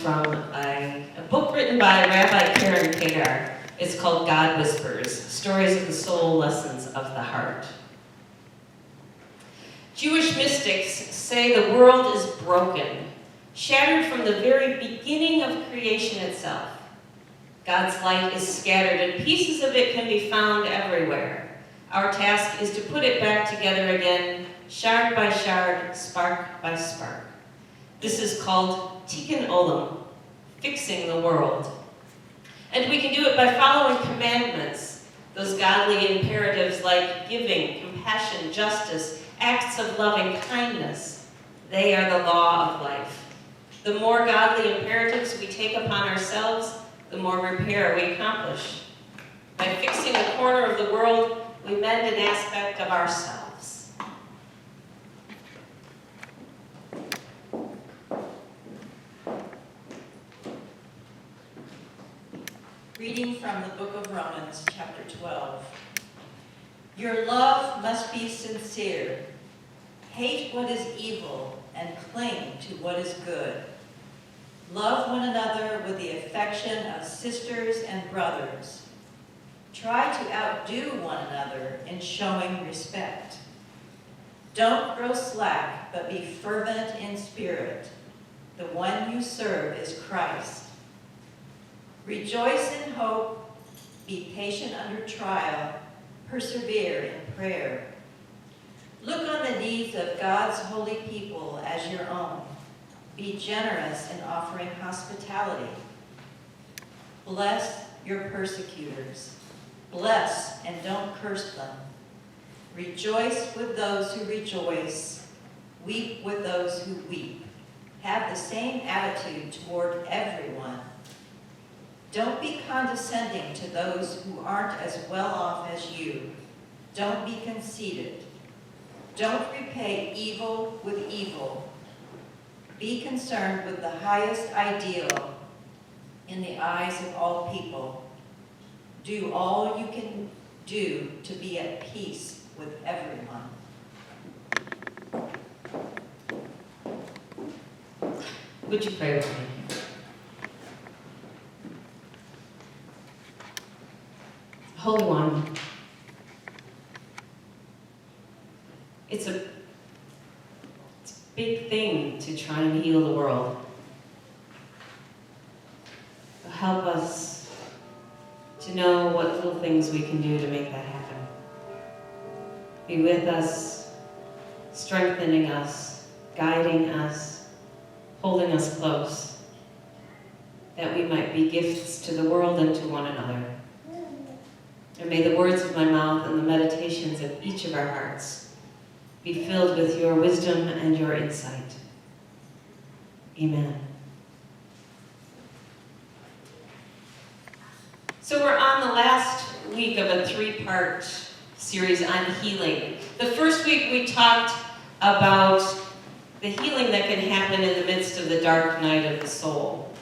From a book written by Rabbi Karen Kadar. It's called God Whispers, Stories of the Soul, Lessons of the Heart. Jewish mystics say the world is broken, shattered from the very beginning of creation itself. God's light is scattered and pieces of it can be found everywhere. Our task is to put it back together again, shard by shard, spark by spark. This is called Tikkun Olam, fixing the world. And we can do it by following commandments, those godly imperatives like giving, compassion, justice, acts of loving kindness. They are the law of life. The more godly imperatives we take upon ourselves, the more repair we accomplish. By fixing a corner of the world, we mend an aspect of ourselves. Reading from the book of Romans, chapter 12. Your love must be sincere. Hate what is evil and cling to what is good. Love one another with the affection of sisters and brothers. Try to outdo one another in showing respect. Don't grow slack, but be fervent in spirit. The one you serve is Christ. Rejoice in hope, be patient under trial, persevere in prayer. Look on the needs of God's holy people as your own. Be generous in offering hospitality. Bless your persecutors. Bless and don't curse them. Rejoice with those who rejoice. Weep with those who weep. Have the same attitude toward everyone. Don't be condescending to those who aren't as well off as you. Don't be conceited. Don't repay evil with evil. Be concerned with the highest ideal in the eyes of all people. Do all you can do to be at peace with everyone. Would you pray with me? Holy One, it's a big thing to try and heal the world. Help us to know what little things we can do to make that happen. Be with us, strengthening us, guiding us, holding us close, that we might be gifts to the world and to one another. And may the words of my mouth and the meditations of each of our hearts be filled with your wisdom and your insight. Amen. So we're on the last week of a three-part series on healing. The first week we talked about the healing that can happen in the midst of the dark night of the soul.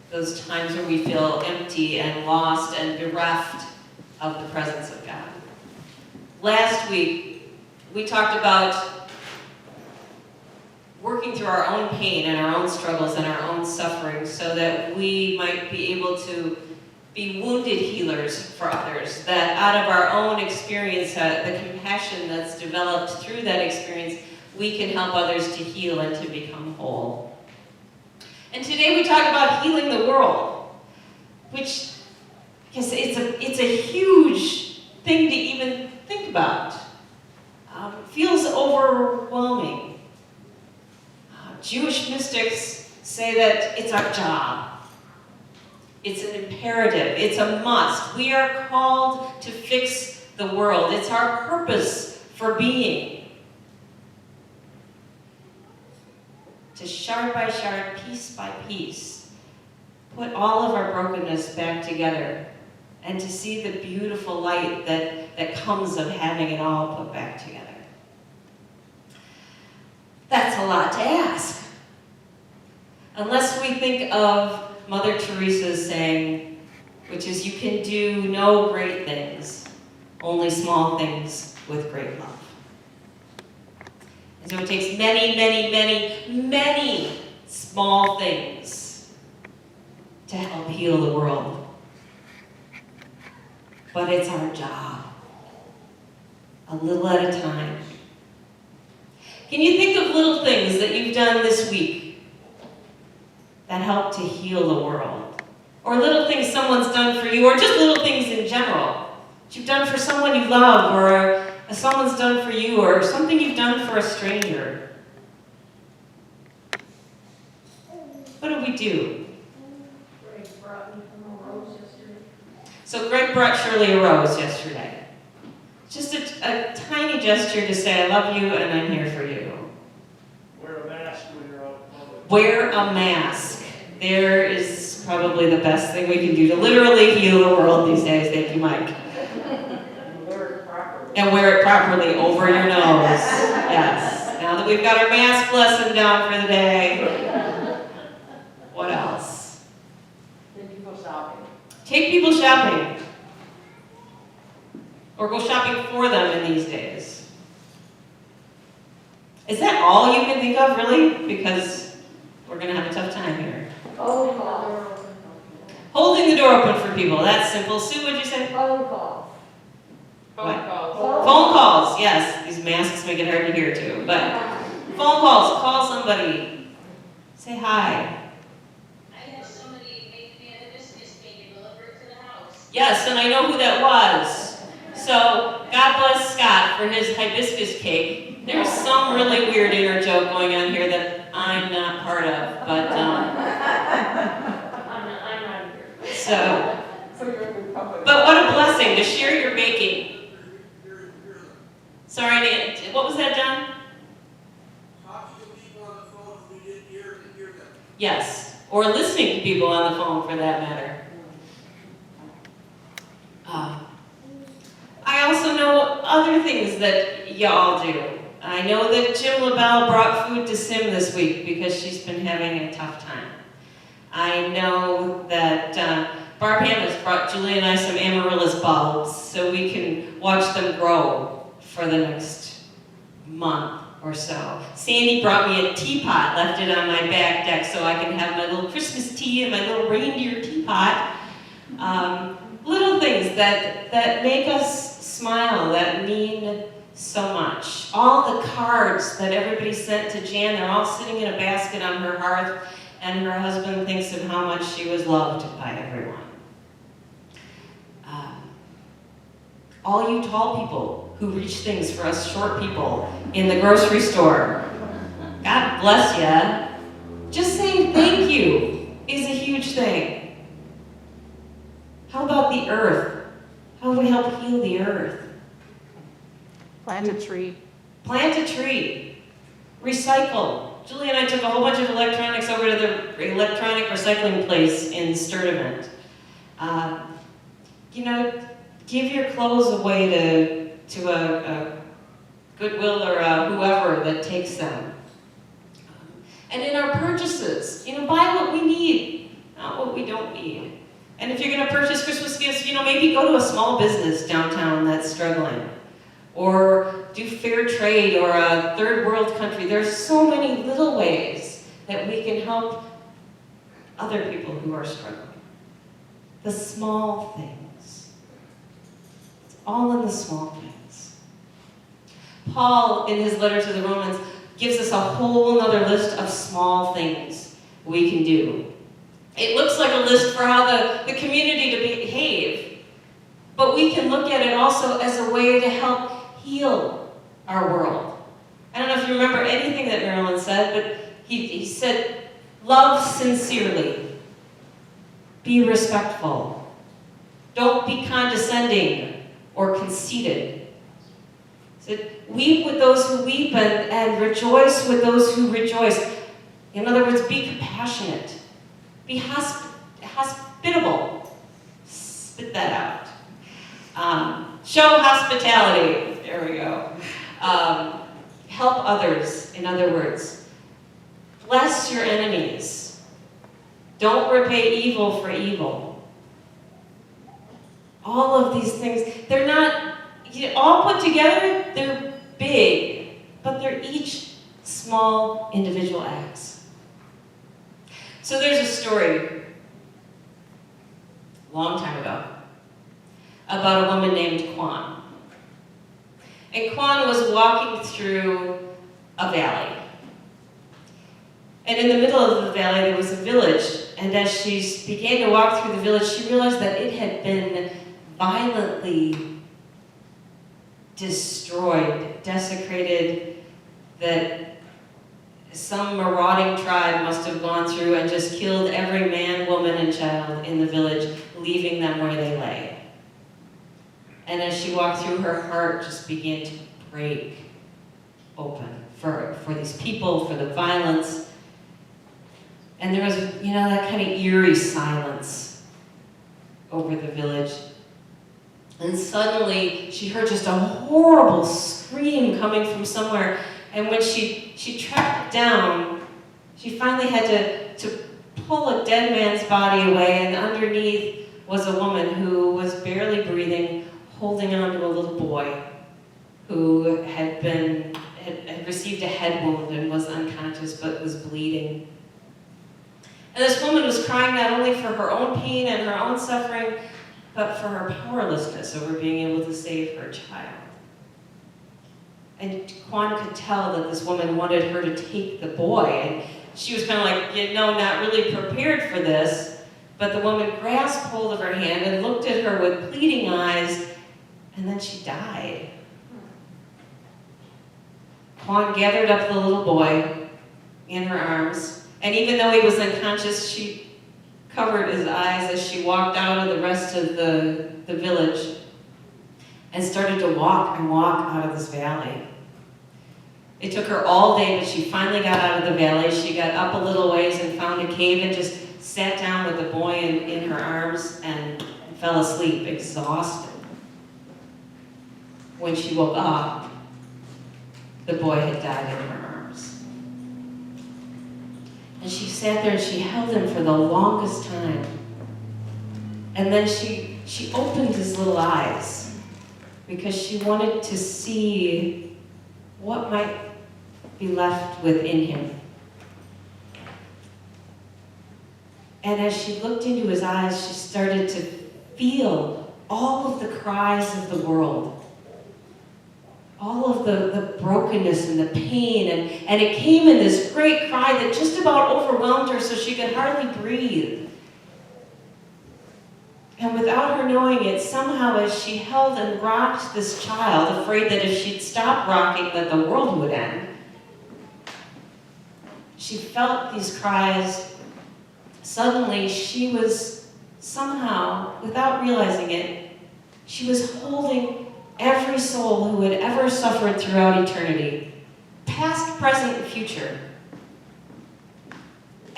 Those times where we feel empty and lost and bereft of the presence of God. Last week, we talked about working through our own pain and our own struggles and our own suffering so that we might be able to be wounded healers for others, that out of our own experience, the compassion that's developed through that experience, we can help others to heal and to become whole. And today we talk about healing the world, which because it's a huge thing to even think about. Feels overwhelming. Jewish mystics say that it's our job. It's an imperative. It's a must. We are called to fix the world. It's our purpose for being. To shard by shard, piece by piece, put all of our brokenness back together, and to see the beautiful light that comes of having it all put back together. That's a lot to ask. Unless we think of Mother Teresa's saying, which is, you can do no great things, only small things with great love. And so it takes many, many, many, many small things to help heal the world. But it's our job, a little at a time. Can you think of little things that you've done this week that help to heal the world? Or little things someone's done for you, or just little things in general that you've done for someone you love, or someone's done for you, or something you've done for a stranger. What do we do? Greg brought me from a rose yesterday. So Greg brought Shirley a rose yesterday. Just a tiny gesture to say, I love you and I'm here for you. Wear a mask when you're out in public. Wear a mask. There is probably the best thing we can do to literally heal the world these days. Thank you, Mike. And wear it properly. And wear it properly over your nose. Yes. Now that we've got our mask lesson down for the day, what else? Then you go shopping. Take people shopping. Or go shopping for them in these days. Is that all you can think of, really? Because we're going to have a tough time here. Phone call. Holding the door open for people. That's simple. Sue, what'd you say? Phone call. What? calls. Phone calls. Yes, these masks make it hard to hear, too. But phone calls. Call somebody. Say hi. I had somebody make me a hibiscus cake and deliver it to the house. Yes, and I know who that was. So, God bless Scott for his hibiscus cake. There's some really weird inner joke going on here that I'm not part of, but, I'm not here. so, So you're in good company. but what a blessing to share your baking. Sorry, what was that, John? Talking to people on the phone who we didn't hear them. Yes, or listening to people on the phone for that matter. I also know other things that y'all do. I know that Jim LaBelle brought food to Sim this week because she's been having a tough time. I know that Barb Ham has brought Julie and I some amaryllis bulbs so we can watch them grow for the next month or so. Sandy brought me a teapot, left it on my back deck so I can have my little Christmas tea in my little reindeer teapot. Little things that make us smile, that mean so much. All the cards that everybody sent to Jan, they're all sitting in a basket on her hearth, and her husband thinks of how much she was loved by everyone. All you tall people who reach things for us short people in the grocery store, God bless ya. Just saying thank you is a huge thing. How about the earth? How do we help heal the earth? Plant a tree. Plant a tree. Recycle. Julie and I took a whole bunch of electronics over to the electronic recycling place in Sturdivant. Give your clothes away to a Goodwill or whoever that takes them. And in our purchases, buy what we need, not what we don't need. And if you're going to purchase Christmas gifts, maybe go to a small business downtown that's struggling. Or do fair trade or a third world country. There's so many little ways that we can help other people who are struggling. The small things. It's all in the small things. Paul, in his letter to the Romans, gives us a whole other list of small things we can do. It looks like a list for how the community to behave, but we can look at it also as a way to help heal our world. I don't know if you remember anything that Marilyn said, but he said, love sincerely, be respectful, don't be condescending or conceited. He said, weep with those who weep and rejoice with those who rejoice. In other words, be compassionate. Be hospitable. Spit that out. Show hospitality. There we go. Help others, in other words. Bless your enemies. Don't repay evil for evil. All of these things, they're not, all put together, they're big, but they're each small individual acts. So there's a story a long time ago, about a woman named Kwan. And Kwan was walking through a valley. And in the middle of the valley, there was a village. And as she began to walk through the village, she realized that it had been violently destroyed, desecrated, that some marauding tribe must have gone through and just killed every man, woman, and child in the village, leaving them where they lay. And as she walked through, her heart just began to break open for these people, for the violence. And there was, that kind of eerie silence over the village. And suddenly, she heard just a horrible scream coming from somewhere. And when she tracked it down, she finally had to pull a dead man's body away, and underneath was a woman who was barely breathing, holding on to a little boy who had received a head wound and was unconscious but was bleeding. And this woman was crying not only for her own pain and her own suffering, but for her powerlessness over being able to save her child. And Kwan could tell that this woman wanted her to take the boy, and she was kind of like, not really prepared for this. But the woman grasped hold of her hand and looked at her with pleading eyes, and then she died. Kwan gathered up the little boy in her arms, and even though he was unconscious, she covered his eyes as she walked out of the rest of the village and started to walk out of this valley. It took her all day, but she finally got out of the valley. She got up a little ways and found a cave and just sat down with the boy in her arms and fell asleep, exhausted. When she woke up, the boy had died in her arms. And she sat there and she held him for the longest time. And then she opened his little eyes because she wanted to see what might be left within him. And as she looked into his eyes, she started to feel all of the cries of the world. All of the brokenness and the pain, and it came in this great cry that just about overwhelmed her so she could hardly breathe. And without her knowing it, somehow as she held and rocked this child, afraid that if she'd stop rocking that the world would end, she felt these cries. Suddenly she was somehow, without realizing it, she was holding every soul who had ever suffered throughout eternity, past, present, and future.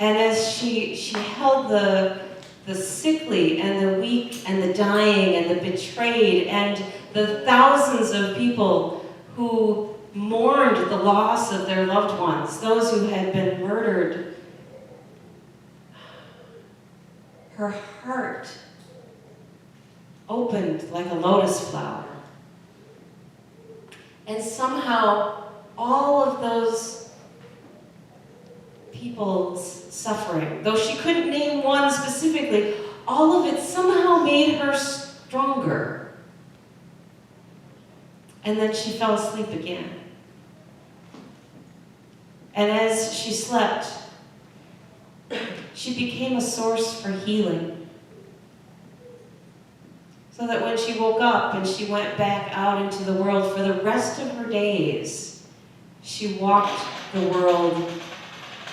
And as she held the sickly and the weak and the dying and the betrayed and the thousands of people who mourned the loss of their loved ones, those who had been murdered, her heart opened like a lotus flower. And somehow, all of those people's suffering, though she couldn't name one specifically, all of it somehow made her stronger. And then she fell asleep again. And as she slept, she became a source for healing. So that when she woke up and she went back out into the world for the rest of her days, she walked the world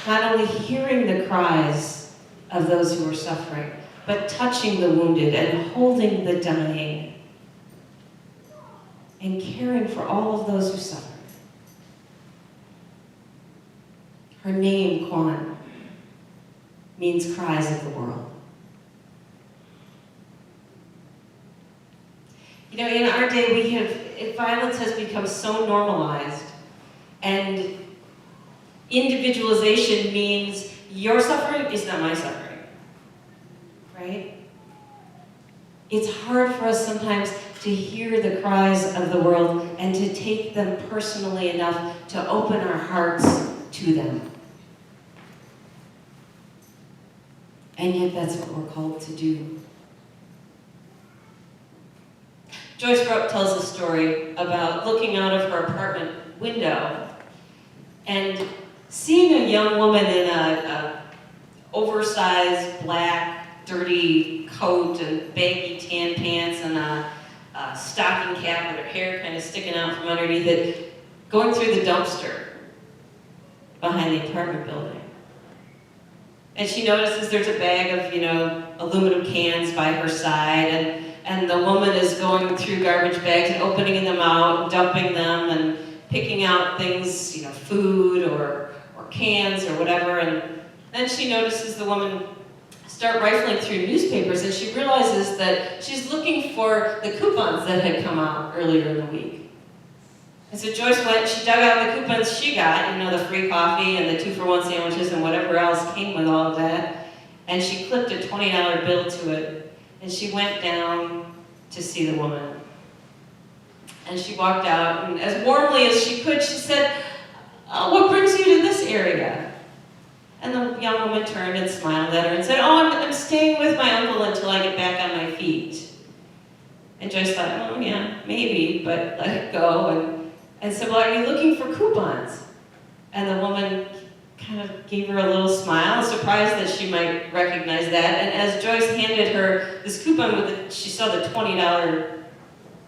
not only hearing the cries of those who were suffering, but touching the wounded and holding the dying and caring for all of those who suffered. Her name, Kwan, means cries of the world. In our day, violence has become so normalized, and individualization means your suffering is not my suffering, right? It's hard for us sometimes to hear the cries of the world and to take them personally enough to open our hearts to them. And yet that's what we're called to do. Joyce Rupp tells a story about looking out of her apartment window and seeing a young woman in a oversized black dirty coat and baggy tan pants and a stocking cap with her hair kind of sticking out from underneath it, going through the dumpster behind the apartment building. And she notices there's a bag of, aluminum cans by her side, and the woman is going through garbage bags and opening them out, and dumping them, and picking out things, food or cans or whatever. And then she notices the woman start rifling through newspapers, and she realizes that she's looking for the coupons that had come out earlier in the week. And so Joyce went, she dug out the coupons she got, the free coffee and the 2-for-1 sandwiches and whatever else came with all of that, and she clipped a $20 bill to it, and she went down to see the woman. And she walked out, and as warmly as she could, she said, "Oh, what brings you to this area?" And the young woman turned and smiled at her and said, "Oh, I'm staying with my uncle until I get back on my feet." And Joyce thought, "Oh, yeah, maybe, but let it go." And said, "Well, are you looking for coupons?" And the woman kind of gave her a little smile, surprised that she might recognize that. And as Joyce handed her this coupon, she saw the $20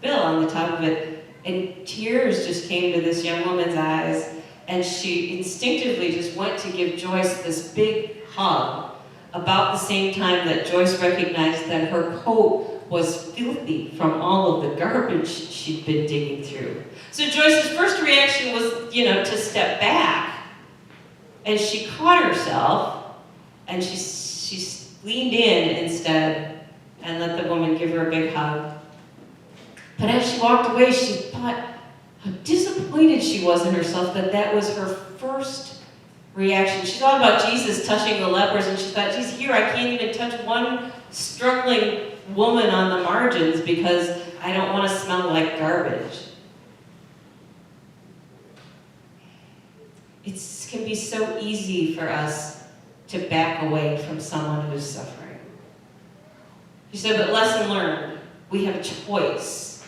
bill on the top of it, and tears just came to this young woman's eyes. And she instinctively just went to give Joyce this big hug about the same time that Joyce recognized that her coat was filthy from all of the garbage she'd been digging through. So Joyce's first reaction was, to step back. And she caught herself, and she leaned in instead and let the woman give her a big hug. But as she walked away, she thought how disappointed she was in herself that was her first reaction. She thought about Jesus touching the lepers, and she thought, geez, here I can't even touch one struggling woman on the margins because I don't want to smell like garbage. It can be so easy for us to back away from someone who is suffering. She said, but lesson learned, we have a choice.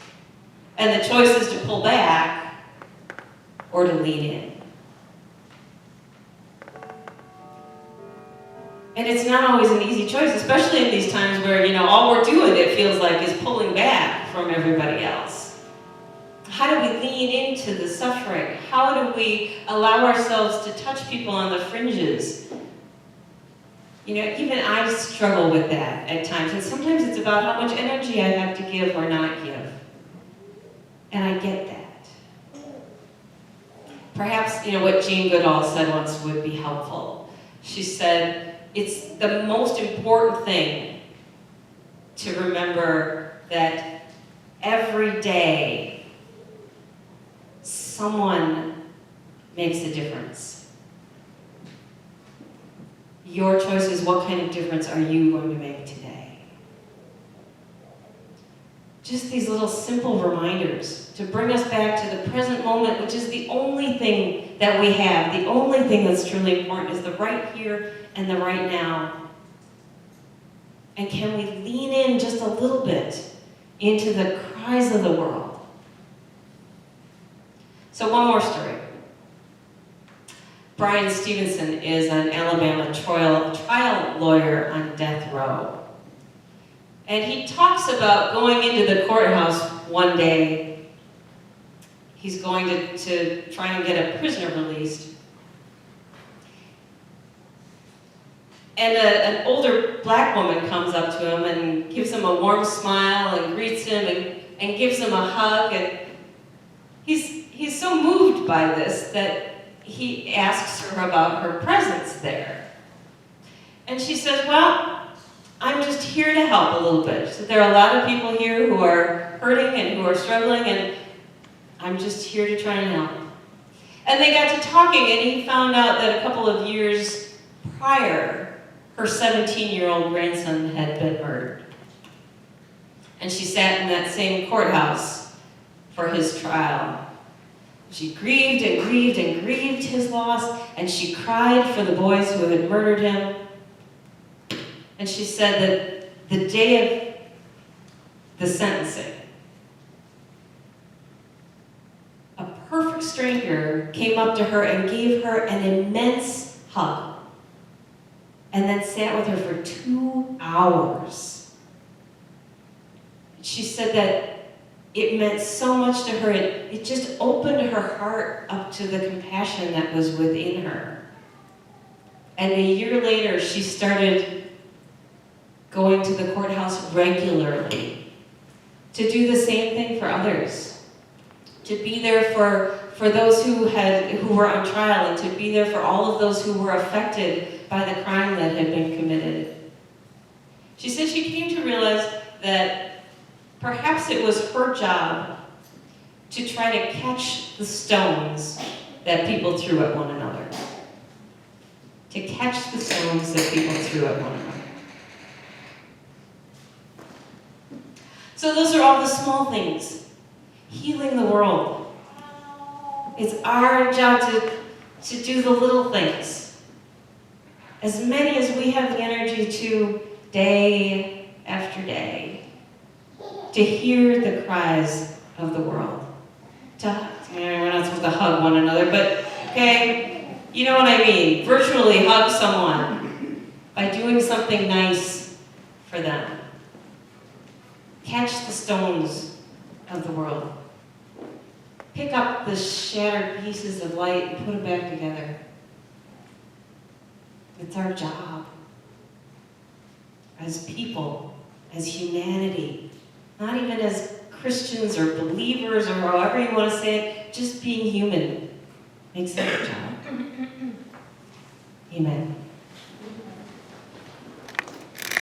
And the choice is to pull back or to lean in. And it's not always an easy choice, especially in these times where, all we're doing, it feels like, is pulling back from everybody else. How do we lean into the suffering? How do we allow ourselves to touch people on the fringes? Even I struggle with that at times. And sometimes it's about how much energy I have to give or not give. And I get that. Perhaps, what Jane Goodall said once would be helpful. She said, it's the most important thing to remember that every day someone makes a difference. Your choice is what kind of difference are you going to make today? Just these little simple reminders to bring us back to the present moment, which is the only thing that we have. The only thing that's truly important is the right here and the right now. And can we lean in just a little bit into the cries of the world? So one more story. Brian Stevenson is an Alabama trial lawyer on death row. And he talks about going into the courthouse one day. He's going to try and get a prisoner released. And an older black woman comes up to him and gives him a warm smile and greets him and gives him a hug. And he's so moved by this that he asks her about her presence there. And she says, well, I'm just here to help a little bit. So there are a lot of people here who are hurting and who are struggling, and I'm just here to try and help. And they got to talking, and he found out that a couple of years prior, her 17-year-old grandson had been murdered. And she sat in that same courthouse for his trial. She grieved and grieved and grieved his loss, and she cried for the boys who had murdered him. And she said that the day of the sentencing, teenager came up to her and gave her an immense hug, and then sat with her for 2 hours. She said that it meant so much to her. It just opened her heart up to the compassion that was within her. And a year later, she started going to the courthouse regularly to do the same thing for others, to be there for those who were on trial, and to be there for all of those who were affected by the crime that had been committed. She said she came to realize that perhaps it was her job to try to catch the stones that people threw at one another. To catch the stones that people threw at one another. So those are all the small things. Healing the world. It's our job to do the little things. As many as we have the energy to, day after day. To hear the cries of the world. We're not supposed to hug one another, but okay, you know what I mean. Virtually hug someone by doing something nice for them. Catch the stones of the world. Pick up the shattered pieces of light and put them back together. It's our job. As people, as humanity. Not even as Christians or believers or however you want to say it, just being human makes it our job. Amen.